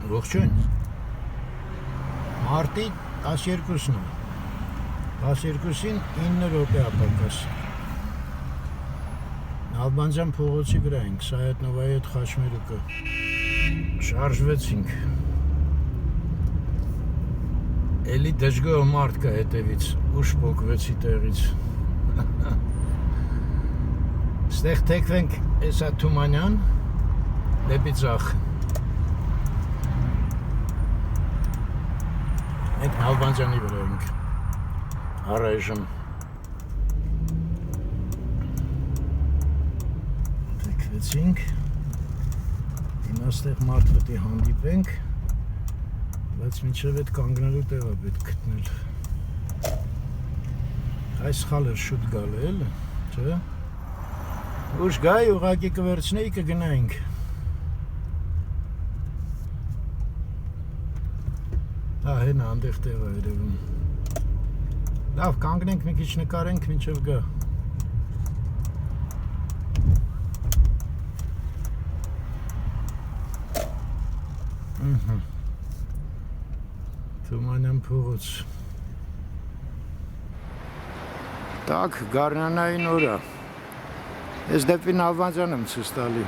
Ողջույն։ Մարտի 12-ն է։ 12-ին 9 րոպե ապակաս։ Նալբանդյան փողոցի վրա ենք, Սայաթ-Նովայի հետ Խաչմերուկը։ Շարժվեցինք։ Էլի դժգոհ մարդ կա հետևից, ուշ փոկվեցի տեղից։ Ստեղ թեքվենք էսա Թումանյան, դեպի Ձախ։ Մենք Նալբանդյանի վրա ենք, առայժմ։ Թեքվեցինք, հիմա ստեղ մարդ պետք է հանդիպենք, բայց մինչև այդ կանգնելու տեղ է պետք գտնել։ Այս խալը շուտ գալ է, էլ, չէ՞։ Ուշ գայ, ուղղակի կվերցնեի, կգնայինք։ Հա, հենա, անդեղ տեղ է երևում։ Լավ, կանգնենք մի քիչ նկարենք, մինչև գա։ Թումանյան փողոց։ Так, գարնանային օր է։ Ես դեպի Նալբանդյան եմ ցույց տալի։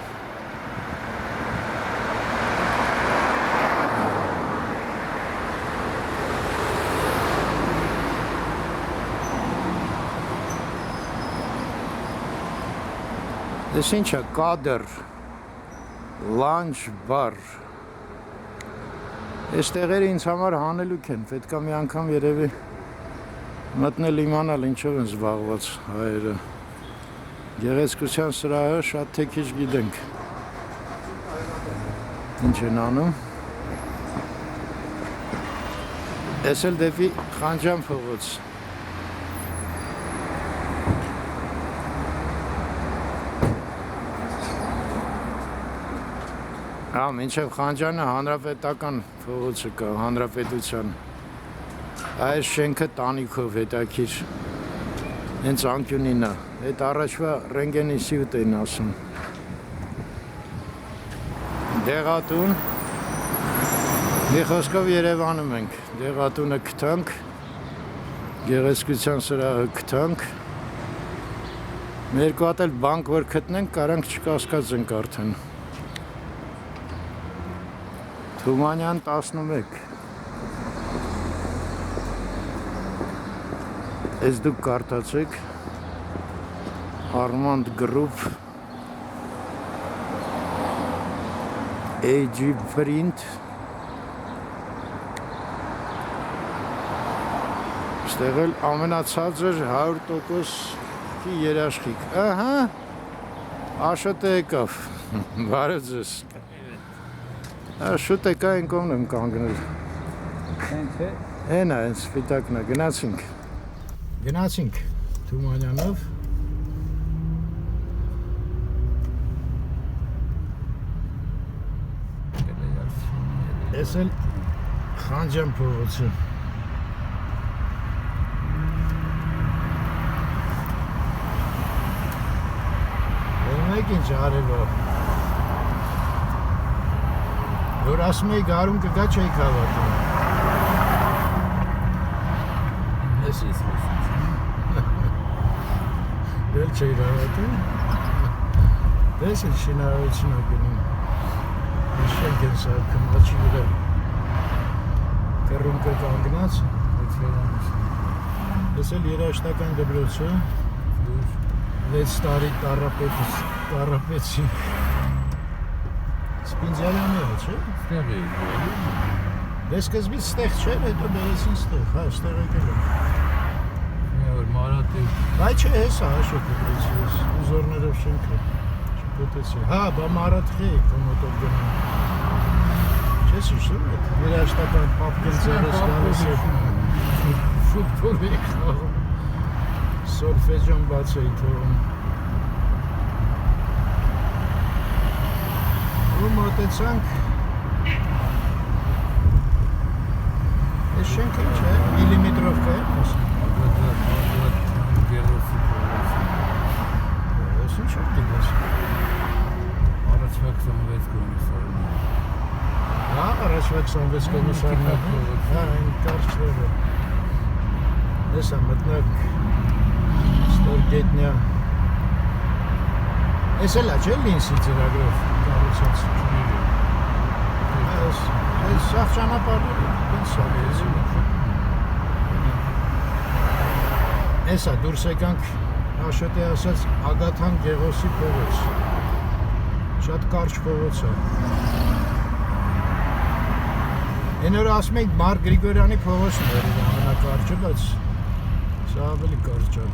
Դες ինչ է, կադր, լանչ բար։ Այս տեղերը ինձ համար հանելուք են, պետք է մի անգամ երևի մտնել իմանալ ինչով են զբաղված հայերը։ Գեղեցկության սրահը շատ թե քիչ գիտենք։ Ինչ են անում։ Ես էլ դեպի Խանջան փողոց։ Հա, մինչև Խանջանը հանրապետական փողոցը կա, հանրապետության։ Այս շենքը տանիքով հետաքրքիր։ Հենց անկյունին է։ Այդ առաջվա ռենտգենի սյուտ են ասում։ Դեղատուն։ Մի խոսքով Երևանում ենք։ Դեղատունը գտանք։ Գեղեցկության սրահը գտանք։ Երկու հատ էլ բանկ որ գտնենք, կարանք չկասկածենք արդեն։ Թումանյան 11։ Ես դուք կարդացեք Armand Group AG Print Ստեղ էլ ամենացածր 100% երաշխիք։ Ահա, Աշոտը եկավ, բարև ձեզ։ Շուտ եկա այն կողմն եմ կանգնել։ Հենց է։ Հենա, հենց սպիտակն է, գնացինք։ Գնացինք Թումանյանով։ Ես էլ Խանջան փողոցը։ Ոնեք ինչ արել է։ Որ ասում էի գարուն կգա չէիք հավատում։ Ես ես Դել չէի հավատում։ Դες էլ շինարարություն է գնում։ Շենք են սա կմաչի վրա։ Կռում կանգնած, այդ վերանից։ Դες էլ երաժշտական դպրոցը։ 6 տարի տառապեցի։ Սպինձալյանը է, չէ՞։ Ստեղ է։ Դες սկզբից ստեղ չէր, հետո բերեցին ստեղ, հա, ստեղ եկել եմ։ Մի որ Մարատի։ Բայց չէ, հեսա Աշոտը գրեցի ես, ուզորներով շենքը, չպոտեցի։ Հա, բա Մարատխի է կոմոտով գնում։ Չես հիշում էդ, երաժշտական պապկեն ձերս գալիս է։ Ֆուտբոլ է խաղում։ Սոլֆեջոն բաց էի թողում։ Ու մոտեցանք։ Այս շենքը ինչ է, միլիմետրովկա է, ասում։ Ես ինչ է դիգես։ Առաջվա 26 կողմից արում։ Հա, 21-26 կոմիսարներ։ Հա, այն կարճները։ Ես եմ մտնակ Ստորգետնյա։ Ես էլ աչել ինսի ծրագրով կառուցած։ Ես սաղ ճանապարհները ինձ սաղ։ Էսա դուրս եկանք Աշոտի ասած Ագաթան Գեղոսի փողոց։ Շատ կարճ փողոց է։ Այն օրը ասում ենք Մարկ Գրիգորյանի փողոցն էր ամենակարջը, բայց սա ավելի կարճ է։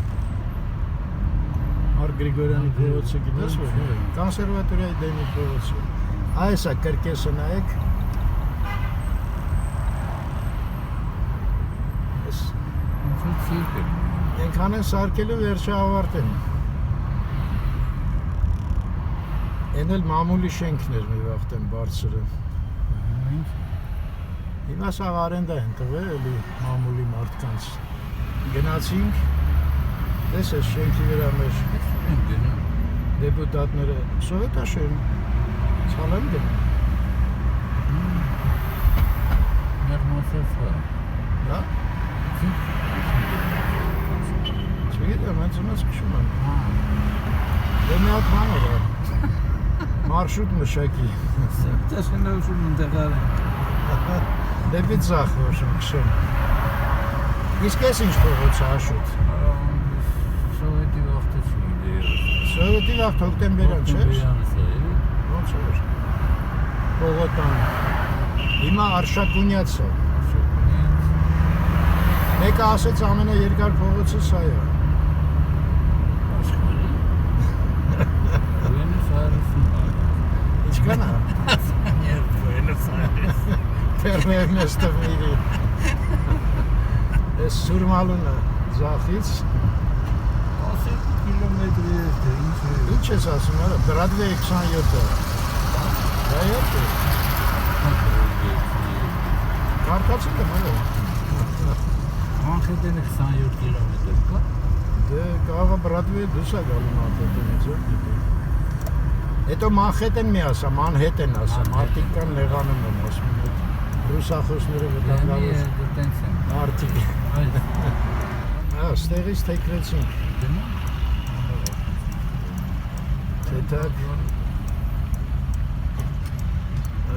Մարկ Գրիգորյանի փողոցը գիտես որ կոնսերվատորիայի դեմի փողոցը։ Այս է կրկեսը նայեք։ Ես Ենքան են սարկելու վերջը ավարտեն։ Են էլ մամուլի շենքներ մի վաղտեն բարձրը։ Հիմա սաղ արենդա են տվել էլի մամուլի մարդկանց։ Գնացինք, դես ես շենքի վրա մեր դեպուտատները սովետաշեն, ծալեմ գնում։ Մեր մոսեսը։ Հա? Չգիտեմ, հենց ունես կշում եմ։ Դե մի հատ մանոր է, մարշուտ մշակի։ Տաշնավշում ընդեղար են։ Դեպի ձախ ոշում կշում։ Իսկ ես ինչ փողոց է Աշոտ։ Սովետի վաղթը չգիտեր։ Սովետի վաղթ հոկտեմբերյան չէր։ Ոնց էր։ Պողոտան։ Հիմա Արշակունյաց է։ Մեկը ասեց ամենաերկար փողոցը սա է։ Ինչքան է։ Պերմեր մեստով միրի։ Ես Սուրմալուն է ձախից։ 10 կիլոմետրի է, Ինչ ես ասում, արա, Բրադվեյ 27-ը։ Դա ետ է։ Կարկացել եմ, արա։ Մանխետենը 27 կիլոմետր կա։ Դե կաղա Բրադվեյը դուս է գալու Մանխետենից, Հետո Մանխետեն մի ասա, Մանհետեն ասա, մարդիկ կան լեղանում են ասում, ռուսախոսները վտանգավոր մարդիկ։ Ստեղից թեքրեցինք։ Թետակ։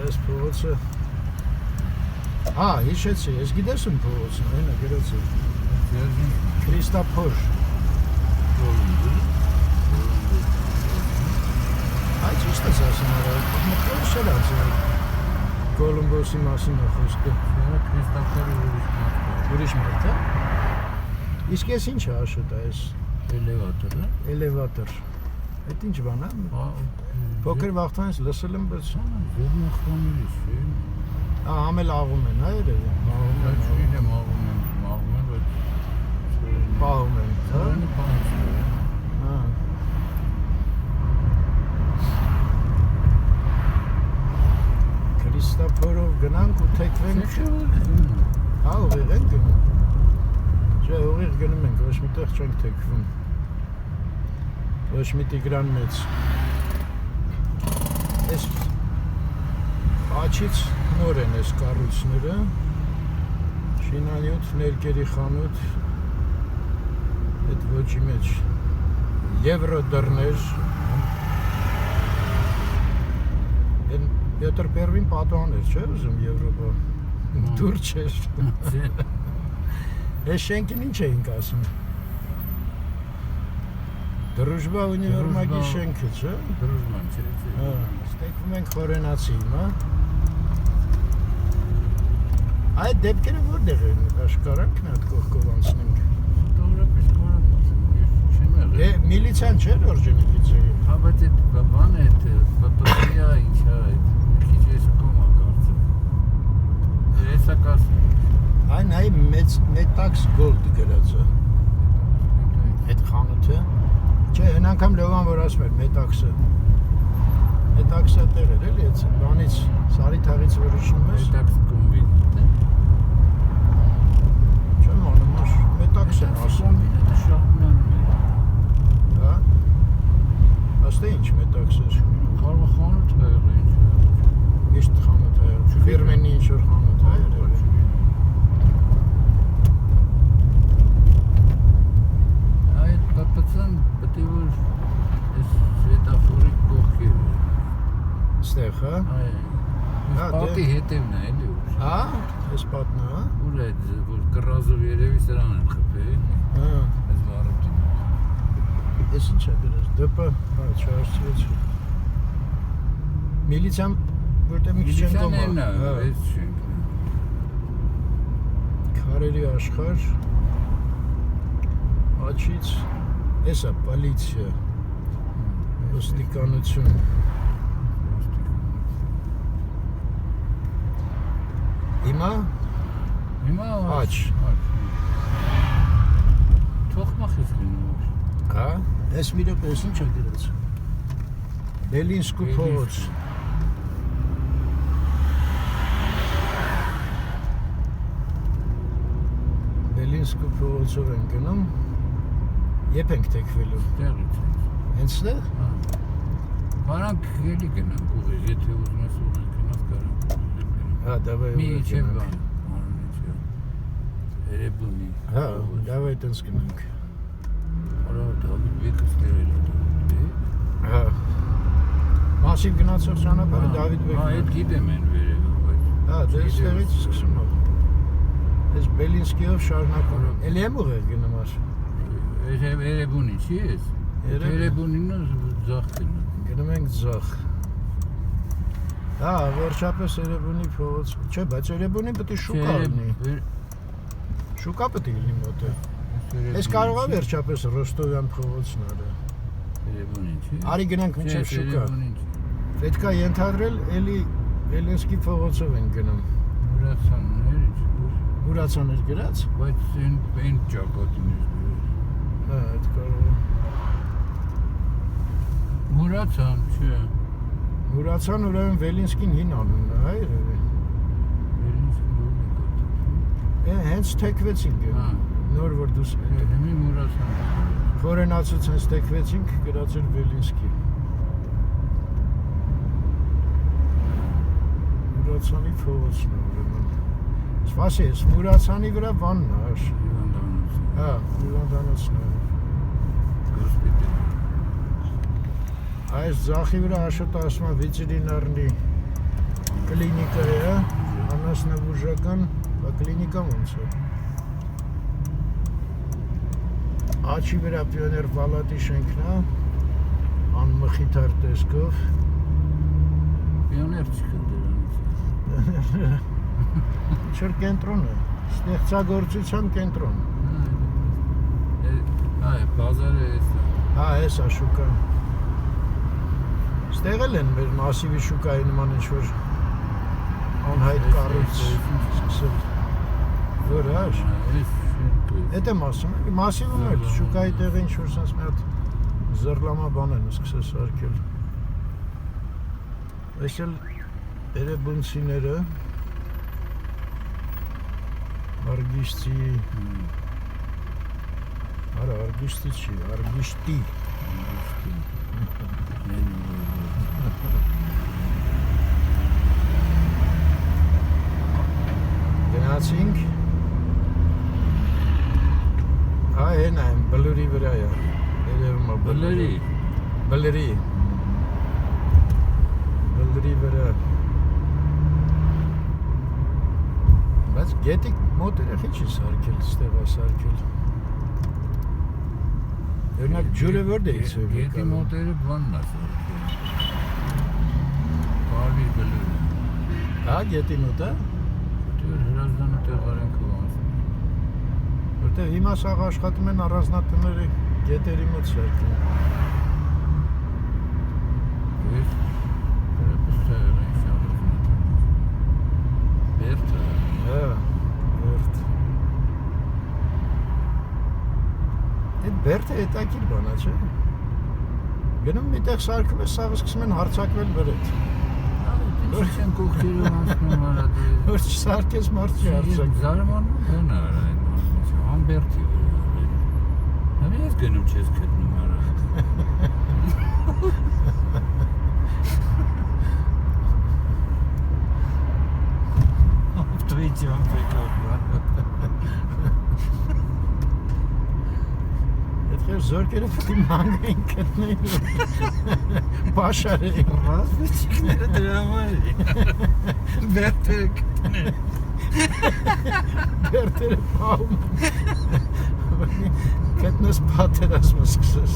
Այս փողոցը։ Հիշեցի, ես գիտես ում փողոցն, այնա գրոցը։ Քրիստափոր։ Այդ ճիշտ ես ասում արա, մտքով շել ասում Կոլումբոսի մասին է խոսքը։ Քրիստափորը Ուրիշ մարդ է։ Իսկ ես ինչ է Աշոտ այս։ էլևատորը։ Էլևատոր։ Այդ ինչ բան է։ Փոքր վաղտանից լսել եմ, բայց Ձեռնախոնից չէ։ Համել աղում են, երևի։ Պահում են, հա։ Քրիստափորով գնանք ու թեքվենք։ Հա, ուղիղ ենք գնում։ Չէ, ուղիղ գնում ենք, ոչ միտեղ չենք թեքվում։ Ոչ մի Տիգրան մեծ։ Այս աչից նոր են այս կառույցները։ Շինանյութ, ներկերի խանութ։ Այդ ոչի մեջ եվրո դռներ։ Պետր Պերվին պատուհան էր, չէ՞ ուզում Եվրոպա։ Դուր չէր։ Այս շենքին ինչ էինք ասում։ Դրուժբա ունիվերմագի շենքը, չէ՞։ Դրուժման չէ։ Ստեքվում ենք խորենացի հիմա։ Այդ դեպքերը որտեղ են, աշկարանք մի հատ կողքով անցնենք։ Տորապես կորած չեմ եղել։ Դե միլիցիան չէ Օրջենիկիցեի։ Հա, բայց այդ բանը այդ բապատիա ինչա այդ քիչ էս կոմա կարծեմ։ Էսա կասում։ Այն այ Metax Gold գրածը։ Այդ խանութը։ Չէ, այն անգամ Լևան որ ասում էր Metax-ը։ Metax-ը տեղ էր էլի այդ բանից Սարի թաղից որ իջնում ես։ Metax կոմբին։ Չեմ անում, Metax-ն ասում։ Դա շահման է։ Հա։ Աստե ինչ Metax-ը։ Կարող խանութ է ինչ։ Միշտ խանութ է։ ֆիրմենի ինչ-որ խանութ է երևի։ Այդ պապացան պետք է որ այս սվետաֆորի կողքի Ստեղ, հա։ Այս պատի հետևն է էլի ուր։ Հա, այս պատն է, հա։ Ուր է որ կռազով երևի սրան են խփել։ Հա։ Այս վարորդին։ Ես ինչ է գրած, դպը, հա, չարսիվեցի։ Միլիցիան որտեղ մի քիչ են կոմա։ Հա, այս շենքն է։ Քարերի աշխարհ։ Աչից, էսա պոլիցիա։ Ոստիկանություն։ Հիմա աչ։ Թողմախից գնում։ Հա, այս մի րոպե ինչ է գրած։ Բելինսկու փողոց։ Բելինսկու փողոցով են գնում։ Եփ ենք թեքվելու։ Տեղից։ Հենց ստեղ։ Բարանք ելի գնանք ուղիղ, եթե ուզում ես ուղիղ գնաս կարանք։ Հա, դավայ Մի ուղիղ չեմ գնանք։ բան, Երևանի։ Հա, դավայ տենց գնանք։ Արա Դավիթ Բեկը ստերել է։ Հա։ Մասիվ գնացող ճանապարհը Դավիթ Հա, Բեկն է։ այդ գիտեմ են վերևը, բայց։ Հա, դե ստեղից սկսում է։ Այս Բելինսկիով շարունակում եմ։ Էլի եմ ուղիղ գնում աս։ Երևանի չի ես։ Երևանին ձախ գնում։ Գնում ենք ձախ։ Հա, վերջապես Երևանի փողոց։ Չէ, բայց Երևանին պետք է շուկա լինի։ Շուկա պետք է լինի մոտը։ Այս կարող է վերջապես Ռոստովյան փողոցն արա։ Երևանին չի։ Արի գնանք մինչև շուկա։ Երևանին չի։ Պետք է ենթադրել էլի Բելինսկի փողոցով են գնում։ Մուրացաններ ինչ։ Մուրացաներ գրած։ Բայց այն ճակատին է։ Հա, այդ կարող է։ Մուրացան, չէ։ Մուրացան ուրեմն Բելինսկին հին անունն է, հա երևի։ Հենց թեքվեցինք, նոր որ դուս Հիմի Մուրացան։ Խորենացուց հենց թեքվեցինք, գրած էր Բելինսկի։ Մուրացանի փողոցն է ուրեմն։ Սպասի, ես Մուրացանի վրա բանն է, աշ։ Հա, հիվանդանոցն է։ Այս ձախի վրա Աշոտը ասում է վետերինարնի կլինիկա է, անասնաբուժական կլինիկա ոնց է։ Աչի վրա պիոներ պալատի շենքն է, անմխիթար տեսքով։ Պիոներ չկա դրանից։ Ինչ-որ կենտրոն է, ստեղծագործության կենտրոն։ Հա, բազարը էս է։ Հա, էս է շուկան։ Ստեղել են մեր մասիվի շուկայի նման ինչ-որ անհայտ կառույց սկսել։ Որ հաշ։ Էդ եմ ասում, մասիվում էլ շուկայի տեղը ինչ-որ սենց մի հատ զռլամա բան են սկսել սարքել։ Այս էլ երևանցիները Արգիշտի Արա Արգիշտի չի, Արգիշտի Գնացինք Հա, հեն այն, բլուրի վրա է Երևում է Բլուրի վրա Բայց գետիկ մոտ երեխի չի սարքել, ստեղ է սարքել Օրինակ ջուրը որտեղից է եկել։ Գետի մոտերը բանն է սարքել։ Բարվի բլուրը։ Հա, գետի մոտ է։ Դեռ հրազդանը տեղարենքով անցնում։ Որտեղ հիմա սաղ աշխատում են առանձնատները գետերի մոտ սարքել։ Ես դրապես տեղեր են շարժում։ Բերտը։ Հա, բերտ։ Այդ բերտը հետաքրքիր բան է, չէ՞։ Գնում միտեղ սարքում է, սաղ սկսում են հարցակվել վրետ։ Ոչ չեն կողքերով անցնում արա դե։ Որ չսարքես մարդ չի հարցակվել։ Զարմանում բան արա այն մարդը, անբերտի վրա։ Հələ ես գնում չես գտնում արա։ ջամփեկով։ Այդքան զորքերը պետք է մանգային գտնեին։ Բաշարեին։ Ռազմիկները դրա համար է։ Բերտերը գտնել։ Բերտերը պահում։ Գտնես պատերազմը սկսես։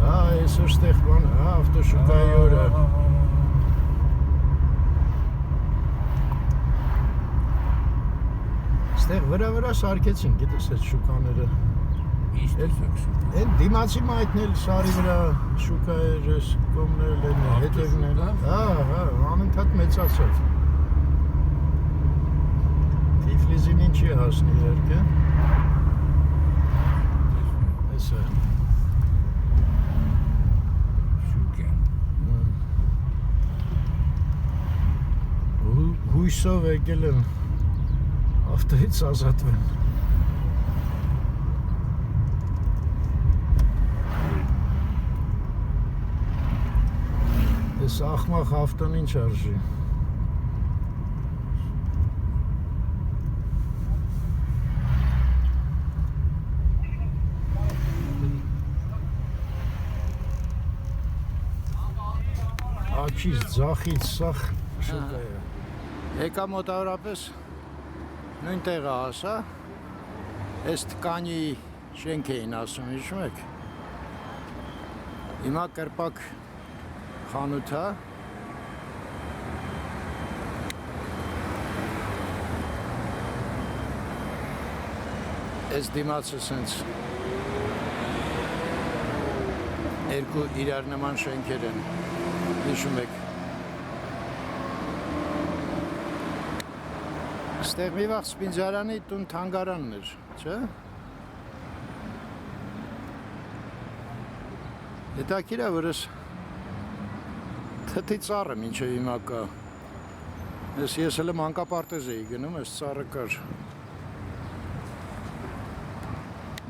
Այսօր ստեղ բան, ավտոշուկայի օրը։ Ստեղ վրա սարքեցին, գիտես այդ շուկաները։ Ինչ տեսակ շուկա։ Այն դիմացի մայթնել սարի վրա շուկայերը կողմներել են, հետևները։ Անընդհատ մեծացավ։ Թիֆլիզին ինչի հասնի իհարկե։ Էսա։ Հույսով եկել եմ ավտոյից ազատվեմ։ Այս ախմախ ավտոն ինչ արժի։ Աջից, ձախից, սախ շուկա է։ Եկա մոտավորապես նույն տեղը հասա, այս տկանի շենք էին ասում, հիշում եք։ Հիմա կրպակ խանութ է։ Այս դիմացը սենց երկու իրար նման շենքեր են, հիշում եք։ Ստեղ մի վաղ Սպինձարանի տուն թանգարանն էր, չէ՞։ Հետաքրքիր է, որ թթի ծառը մինչև հիմա կա։ Ես էլ մանկապարտեզ էի գնում, այս ծառը կար։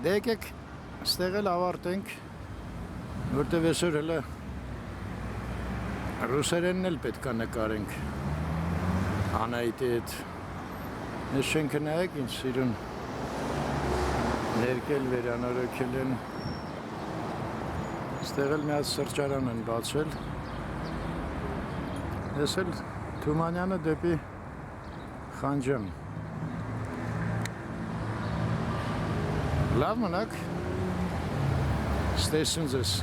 Դե եկեք ստեղ էլ ավարտենք, որտև այսօր հələ ռուսերենն էլ պետք է նկարենք Անահիտի հետ։ Այս շենքը նայեք ինչ սիրուն ներկել վերանորոգել են։ Ստեղ էլ մի հատ սրճարան են բացել։ Ես էլ Թումանյանը դեպի Խանջան։ Լավ մնաք։ Ստեսուն ձեզ։